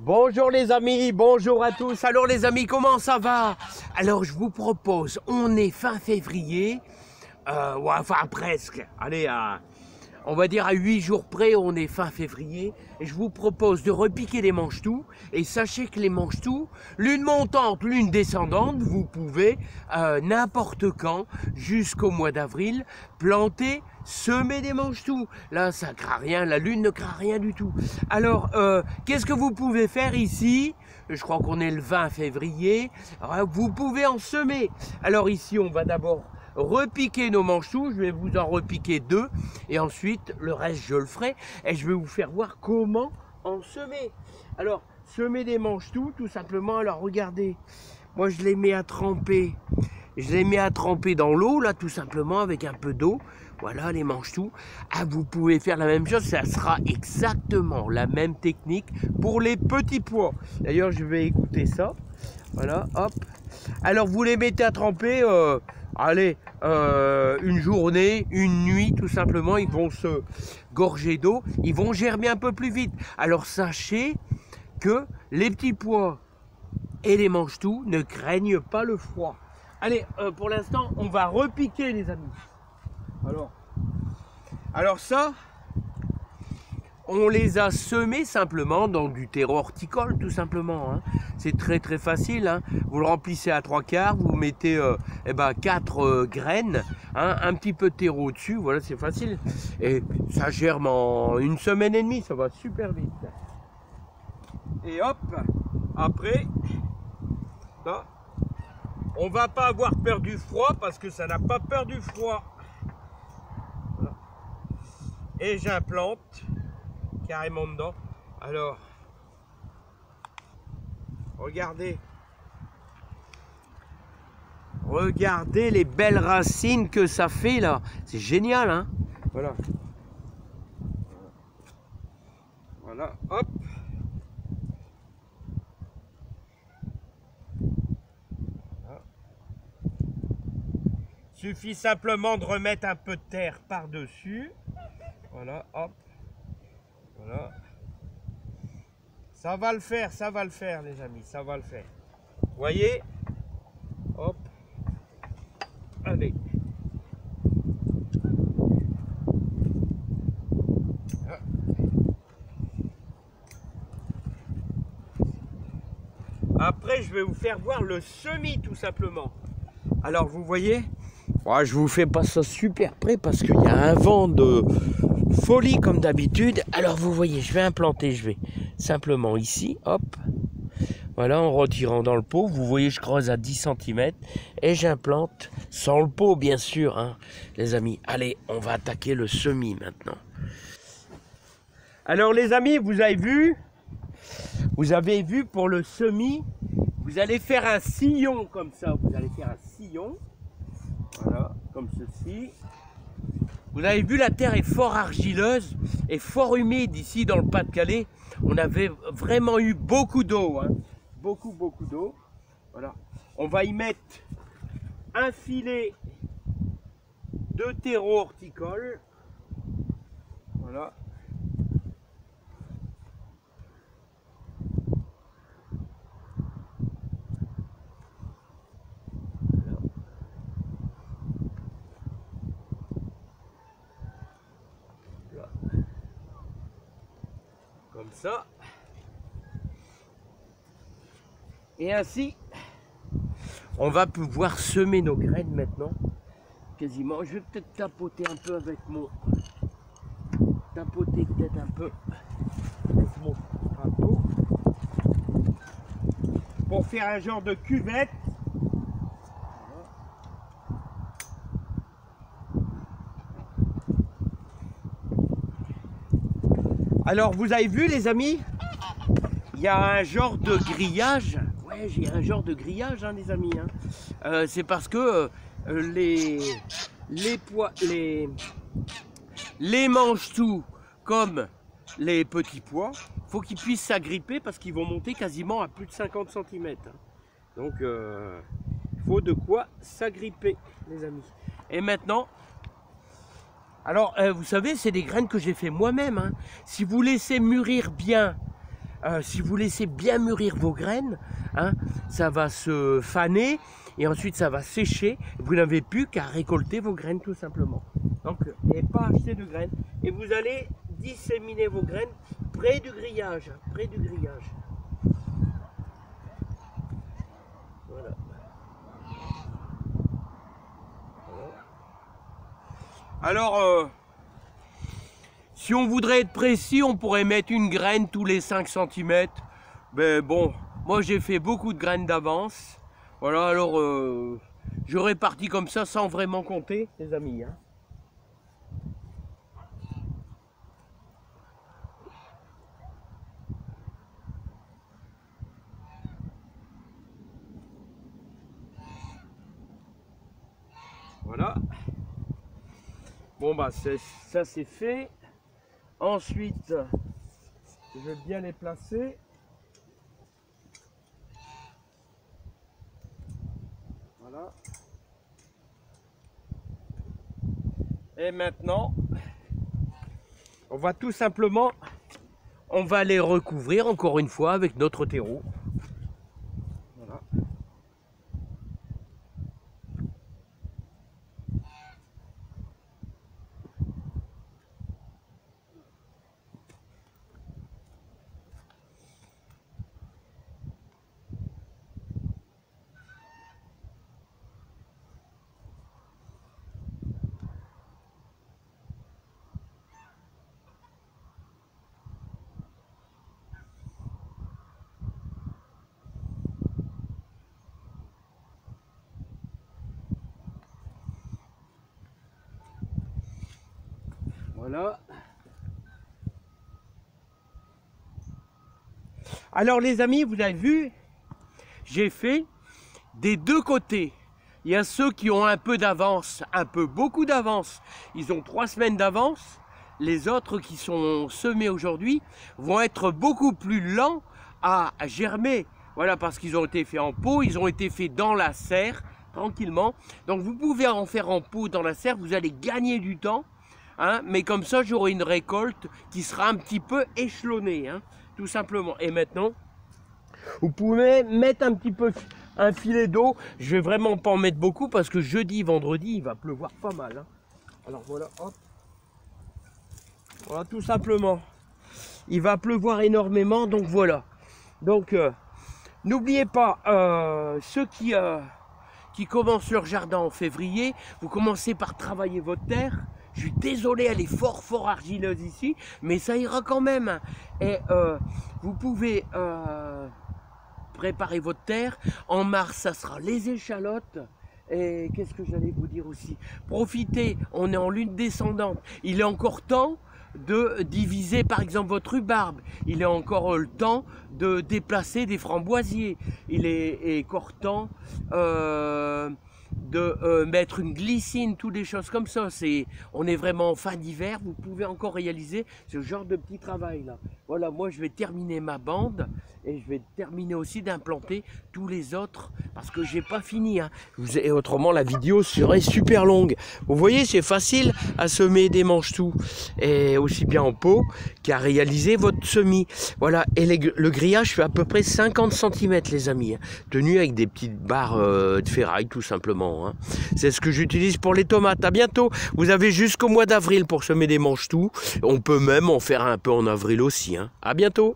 Bonjour les amis, bonjour à tous. Alors les amis, comment ça va? Alors je vous propose, on est fin février, ouais, enfin presque, allez, on va dire à 8 jours près, on est fin février. Et je vous propose de repiquer les manches-tout. Et sachez que les manches-tout, l'une montante, l'une descendante, vous pouvez n'importe quand, jusqu'au mois d'avril, planter, semer des manches-tout. Là, ça ne craint rien, la lune ne craint rien du tout. Alors, qu'est-ce que vous pouvez faire ici? Je crois qu'on est le 20 février. Vous pouvez en semer. Alors ici, on va d'abord repiquer nos manches-tout. Je vais vous en repiquer 2 et ensuite le reste je le ferai et je vais vous faire voir comment en semer. Alors semer des manches-tout, tout simplement. Alors regardez, moi je les mets à tremper. Je les mets à tremper dans l'eau là, tout simplement, avec un peu d'eau. Voilà les manches-tout. Ah, vous pouvez faire la même chose, ça sera exactement la même technique pour les petits pois. D'ailleurs je vais écouter ça. Voilà, hop. Alors vous les mettez à tremper, allez, une journée, une nuit, tout simplement. Ils vont se gorger d'eau, ils vont germer un peu plus vite. Alors sachez que les petits pois et les manches-tout ne craignent pas le froid. Allez, pour l'instant, on va repiquer les amis. Alors ça, on les a semés simplement dans du terreau horticole, tout simplement. Hein. C'est très très facile. Hein. Vous le remplissez à 3/4, vous mettez 4 graines, hein, un petit peu de terreau au-dessus, voilà, c'est facile. Et ça germe en 1 semaine et demie, ça va super vite. Et hop, après, là, on va pas avoir peur du froid parce que ça n'a pas peur du froid. Voilà. Et j'implante carrément dedans. Alors, regardez. Regardez les belles racines que ça fait là. C'est génial, hein. Voilà. Voilà, hop. Voilà. Suffit simplement de remettre un peu de terre par-dessus. Voilà, hop. Voilà. Ça va le faire les amis, ça va le faire. Vous voyez? Hop. Allez. Après, je vais vous faire voir le semis tout simplement. Alors, vous voyez? Ouais, je vous fais pas ça super près parce qu'il y a un vent de folie comme d'habitude. Alors vous voyez, je vais implanter, je vais simplement ici, hop, voilà, en retirant dans le pot. Vous voyez, je creuse à 10 cm et j'implante sans le pot bien sûr, hein, les amis. Allez, on va attaquer le semis maintenant. Alors les amis, vous avez vu pour le semis, vous allez faire un sillon comme ça. Vous allez faire un sillon, voilà, comme ceci. Vous avez vu, la terre est fort argileuse et fort humide ici dans le Pas-de-Calais. On avait vraiment eu beaucoup d'eau, hein. Beaucoup d'eau. Voilà. On va y mettre un filet de terreau horticole. Voilà. Comme ça. Et ainsi, on va pouvoir semer nos graines maintenant. Quasiment. Je vais peut-être tapoter un peu avec mon... Tapoter peut-être un peu avec mon râteau. Pour faire un genre de cuvette. Alors vous avez vu les amis, il y a un genre de grillage. Ouais, j'ai un genre de grillage, hein, les amis. Hein. C'est parce que les manches-tout comme les petits pois, faut qu'ils puissent s'agripper parce qu'ils vont monter quasiment à plus de 50 cm. Hein. Donc il faut de quoi s'agripper, les amis. Et maintenant, alors vous savez, c'est des graines que j'ai fait moi-même. Hein. Si vous laissez mûrir bien si vous laissez bien mûrir vos graines, hein, ça va se faner et ensuite ça va sécher. Vous n'avez plus qu'à récolter vos graines tout simplement. Donc, et pas acheter de graines. Et vous allez disséminer vos graines près du grillage. Près du grillage. Voilà. Alors, si on voudrait être précis, on pourrait mettre une graine tous les 5 cm. Mais bon, moi j'ai fait beaucoup de graines d'avance. Voilà, alors je répartis comme ça sans vraiment compter, les amis. Hein. Voilà. Bon bah ça c'est fait. Ensuite, je vais bien les placer. Voilà. Et maintenant, on va tout simplement, on va les recouvrir encore une fois avec notre terreau. Voilà. Voilà. Alors les amis, vous avez vu, j'ai fait des deux côtés. Il y a ceux qui ont un peu d'avance, beaucoup d'avance. Ils ont 3 semaines d'avance. Les autres qui sont semés aujourd'hui vont être beaucoup plus lents à germer. Voilà, parce qu'ils ont été faits en pot, ils ont été faits dans la serre, tranquillement. Donc vous pouvez en faire en pot dans la serre, vous allez gagner du temps. Hein, mais comme ça, j'aurai une récolte qui sera un petit peu échelonnée, hein, tout simplement. Et maintenant, vous pouvez mettre un petit peu un filet d'eau. Je vais vraiment pas en mettre beaucoup parce que jeudi, vendredi, il va pleuvoir pas mal. Hein. Alors voilà, hop. Voilà, tout simplement. Il va pleuvoir énormément, donc voilà. Donc, n'oubliez pas, ceux qui commencent leur jardin en février, vous commencez par travailler votre terre. Je suis désolé, elle est fort argileuse ici, mais ça ira quand même. Et vous pouvez préparer votre terre. En mars, ça sera les échalotes. Et qu'est-ce que j'allais vous dire aussi? Profitez, on est en lune descendante. Il est encore temps de diviser par exemple votre rhubarbe. Il est encore le temps de déplacer des framboisiers. Il est encore temps de mettre une glycine, toutes des choses comme ça. On est vraiment en fin d'hiver, vous pouvez encore réaliser ce genre de petit travail là. Voilà, moi je vais terminer ma bande et je vais terminer aussi d'implanter tous les autres parce que j'ai pas fini. Hein. Et autrement la vidéo serait super longue. Vous voyez, c'est facile à semer des manches-tout et aussi bien en pot qu'à réaliser votre semis. Voilà, et le grillage fait à peu près 50 cm les amis, hein, tenu avec des petites barres de ferraille tout simplement. Hein. C'est ce que j'utilise pour les tomates. À bientôt. Vous avez jusqu'au mois d'avril pour semer des manches-tout. On peut même en faire un peu en avril aussi. Hein. À bientôt.